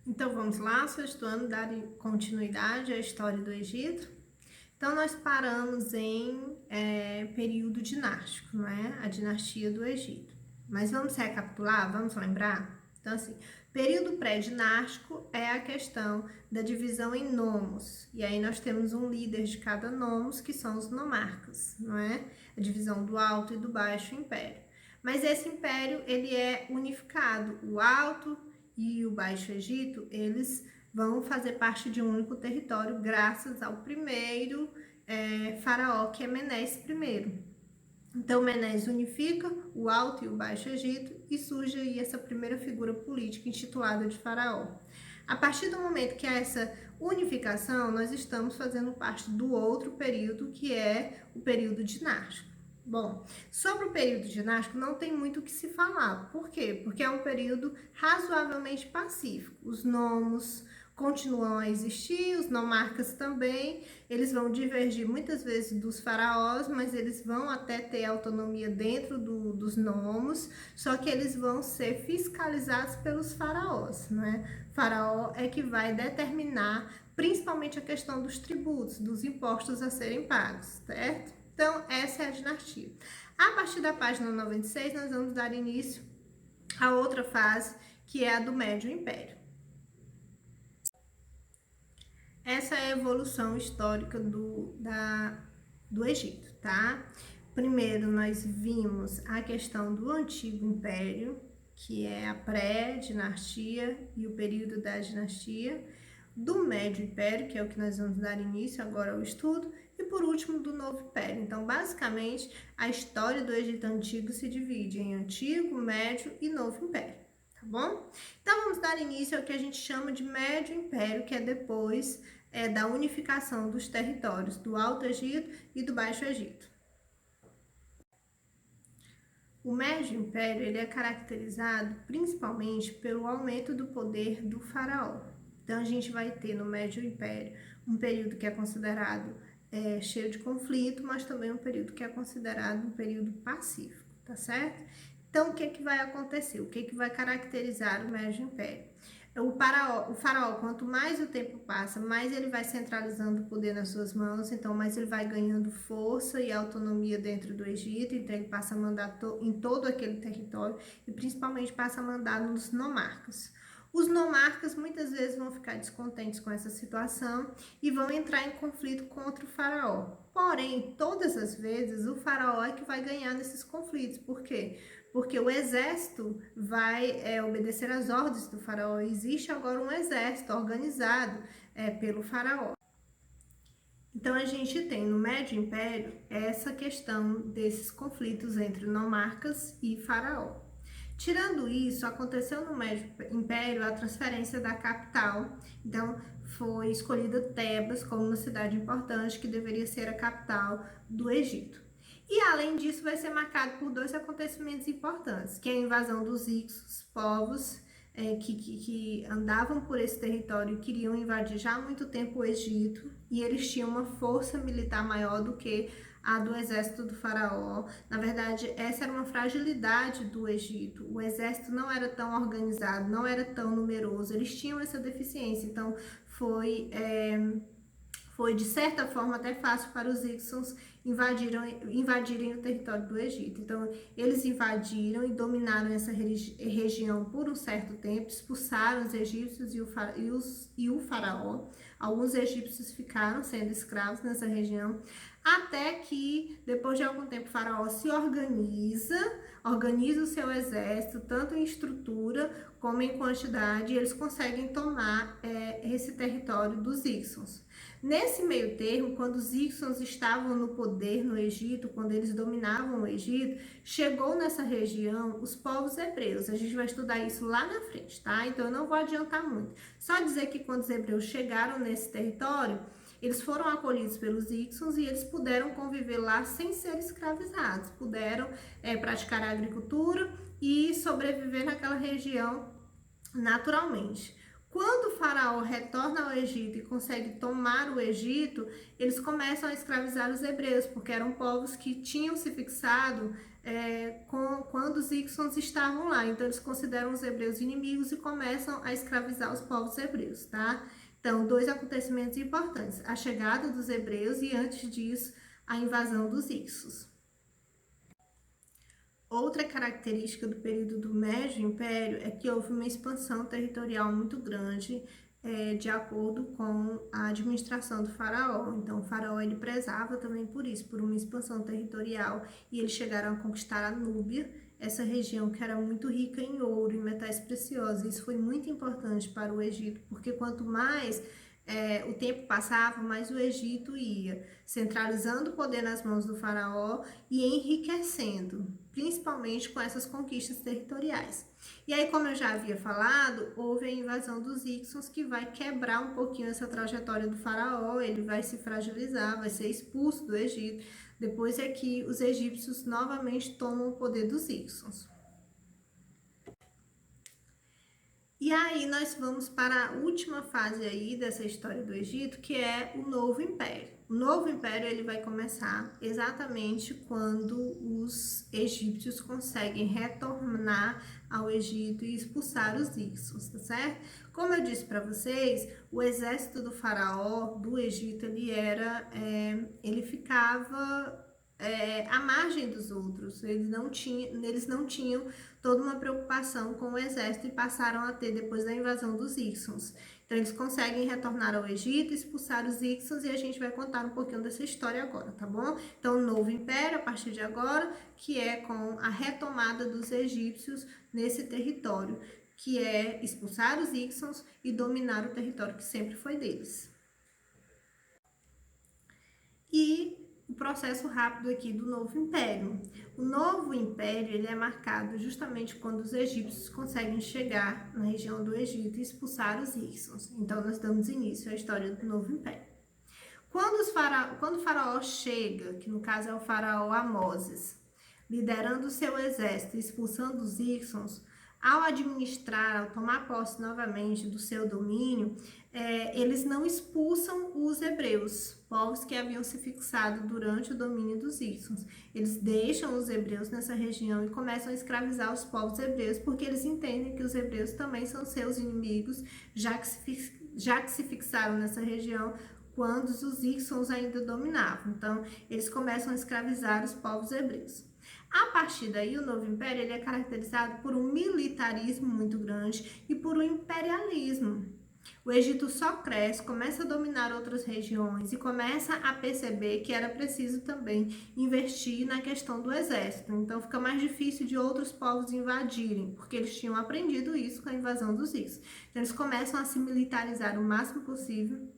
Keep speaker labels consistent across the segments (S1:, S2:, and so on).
S1: Então vamos lá, sexto ano, dar continuidade à história do Egito. Então nós paramos em período dinástico, não é? A dinastia do Egito. Mas vamos recapitular, vamos lembrar? Então assim, período pré-dinástico é a questão da divisão em nomos. E aí nós temos um líder de cada nomos, que são os nomarcas, não é? A divisão do Alto e do Baixo Império. Mas esse império, ele é unificado. O Alto e o Baixo Egito, eles vão fazer parte de um único território graças ao primeiro faraó, que é Menes I. Então, Menes unifica o Alto e o Baixo Egito e surge aí essa primeira figura política intitulada de faraó. A partir do momento que há essa unificação, nós estamos fazendo parte do outro período, que é o período dinástico. Bom, sobre o período dinástico não tem muito o que se falar. Por quê? Porque é um período razoavelmente pacífico. Os nomos continuam a existir, os nomarcas também, eles vão divergir muitas vezes dos faraós, mas eles vão até ter autonomia dentro dos nomos, só que eles vão ser fiscalizados pelos faraós, né? Faraó é que vai determinar principalmente a questão dos tributos, dos impostos a serem pagos, certo? Então, essa é a dinastia. A partir da página 96, nós vamos dar início a outra fase, que é a do Médio Império. Essa é a evolução histórica do Egito, tá? Primeiro, nós vimos a questão do Antigo Império, que é a pré-dinastia e o período da dinastia, do Médio Império, que é o que nós vamos dar início agora ao estudo, e por último, do Novo Império. Então, basicamente, a história do Egito Antigo se divide em Antigo, Médio e Novo Império, tá bom? Então, vamos dar início ao que a gente chama de Médio Império, que é depois da unificação dos territórios do Alto Egito e do Baixo Egito. O Médio Império ele é caracterizado principalmente pelo aumento do poder do faraó. Então, a gente vai ter no Médio Império um período que é considerado cheio de conflito, mas também um período que é considerado um período pacífico, tá certo? Então, o que vai acontecer? O que vai caracterizar o Médio Império? O faraó, quanto mais o tempo passa, mais ele vai centralizando o poder nas suas mãos, então mais ele vai ganhando força e autonomia dentro do Egito, então ele passa a mandar em todo aquele território e principalmente passa a mandar nos nomarcas. Os nomarcas muitas vezes vão ficar descontentes com essa situação e vão entrar em conflito contra o faraó. Porém, todas as vezes o faraó é que vai ganhar nesses conflitos. Por quê? Porque o exército vai obedecer às ordens do faraó. Existe agora um exército organizado pelo faraó. Então, a gente tem no Médio Império essa questão desses conflitos entre nomarcas e faraó. Tirando isso, aconteceu no Médio Império a transferência da capital. Então, foi escolhida Tebas como uma cidade importante que deveria ser a capital do Egito. E além disso, vai ser marcado por dois acontecimentos importantes, que é a invasão dos Ixos, povos que andavam por esse território e queriam invadir já há muito tempo o Egito, e eles tinham uma força militar maior do que a do exército do faraó. Na verdade, essa era uma fragilidade do Egito. O exército não era tão organizado, não era tão numeroso, eles tinham essa deficiência, então foi de certa forma até fácil para os Hicsos invadirem o território do Egito. Então, eles invadiram e dominaram essa região por um certo tempo, expulsaram os egípcios e o faraó. Alguns egípcios ficaram sendo escravos nessa região, até que, depois de algum tempo, o faraó se organiza o seu exército, tanto em estrutura como em quantidade, e eles conseguem tomar esse território dos Hicsos. Nesse meio termo, quando os Hicsos estavam no poder no Egito, quando eles dominavam o Egito, chegou nessa região os povos hebreus. A gente vai estudar isso lá na frente, tá? Então, eu não vou adiantar muito. Só dizer que quando os hebreus chegaram nesse território, eles foram acolhidos pelos Hicsos e eles puderam conviver lá sem ser escravizados. Puderam praticar a agricultura e sobreviver naquela região naturalmente. Quando o faraó retorna ao Egito e consegue tomar o Egito, eles começam a escravizar os hebreus, porque eram povos que tinham se fixado quando os Íxons estavam lá. Então, eles consideram os hebreus inimigos e começam a escravizar os povos hebreus, tá? Então, dois acontecimentos importantes: a chegada dos hebreus e, antes disso, a invasão dos Ixos. Outra característica do período do Médio Império é que houve uma expansão territorial muito grande, de acordo com a administração do faraó. Então, o faraó ele prezava também por isso, por uma expansão territorial, e eles chegaram a conquistar a Núbia, essa região que era muito rica em ouro e metais preciosos. Isso foi muito importante para o Egito, porque quanto mais o tempo passava, mais o Egito ia centralizando o poder nas mãos do faraó e enriquecendo, principalmente com essas conquistas territoriais. E aí, como eu já havia falado, houve a invasão dos Íxons, que vai quebrar um pouquinho essa trajetória do faraó, ele vai se fragilizar, vai ser expulso do Egito. Depois é que os egípcios novamente tomam o poder dos Íxons. E aí nós vamos para a última fase aí dessa história do Egito, que é o Novo Império. O Novo Império ele vai começar exatamente quando os egípcios conseguem retornar ao Egito e expulsar os Íxons, tá certo? Como eu disse para vocês, o exército do faraó do Egito ele ficava à margem dos outros. Eles não tinham toda uma preocupação com o exército e passaram a ter depois da invasão dos Íxons. Então, eles conseguem retornar ao Egito, expulsar os Íxons, e a gente vai contar um pouquinho dessa história agora, tá bom? Então, o Novo Império, a partir de agora, que é com a retomada dos egípcios nesse território, que é expulsar os Íxons e dominar o território que sempre foi deles. E o processo rápido aqui do Novo Império. O Novo Império ele é marcado justamente quando os egípcios conseguem chegar na região do Egito e expulsar os Íxons. Então, nós damos início à história do Novo Império. Quando o faraó chega, que no caso é o faraó Amoses, liderando o seu exército e expulsando os Íxons, ao administrar, ao tomar posse novamente do seu domínio, eles não expulsam os hebreus, povos que haviam se fixado durante o domínio dos Íxons. Eles deixam os hebreus nessa região e começam a escravizar os povos hebreus, porque eles entendem que os hebreus também são seus inimigos, já que se fixaram nessa região quando os Íxons ainda dominavam. Então, eles começam a escravizar os povos hebreus. A partir daí, o Novo Império ele é caracterizado por um militarismo muito grande e por um imperialismo. O Egito só cresce, começa a dominar outras regiões e começa a perceber que era preciso também investir na questão do exército. Então, fica mais difícil de outros povos invadirem, porque eles tinham aprendido isso com a invasão dos Íxos. Então, eles começam a se militarizar o máximo possível.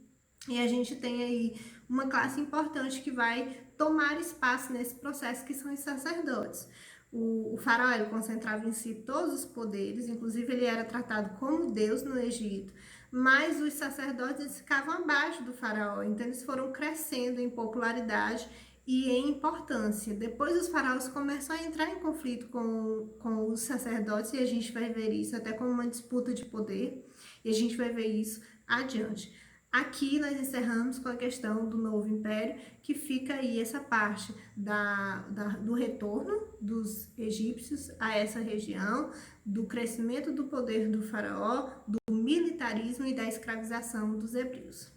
S1: E a gente tem aí uma classe importante que vai tomar espaço nesse processo, que são os sacerdotes. O faraó ele concentrava em si todos os poderes, inclusive ele era tratado como Deus no Egito, mas os sacerdotes eles ficavam abaixo do faraó, então eles foram crescendo em popularidade e em importância. Depois os faraós começam a entrar em conflito com os sacerdotes, e a gente vai ver isso até como uma disputa de poder, e a gente vai ver isso adiante. Aqui nós encerramos com a questão do Novo Império, que fica aí essa parte do retorno dos egípcios a essa região, do crescimento do poder do faraó, do militarismo e da escravização dos hebreus.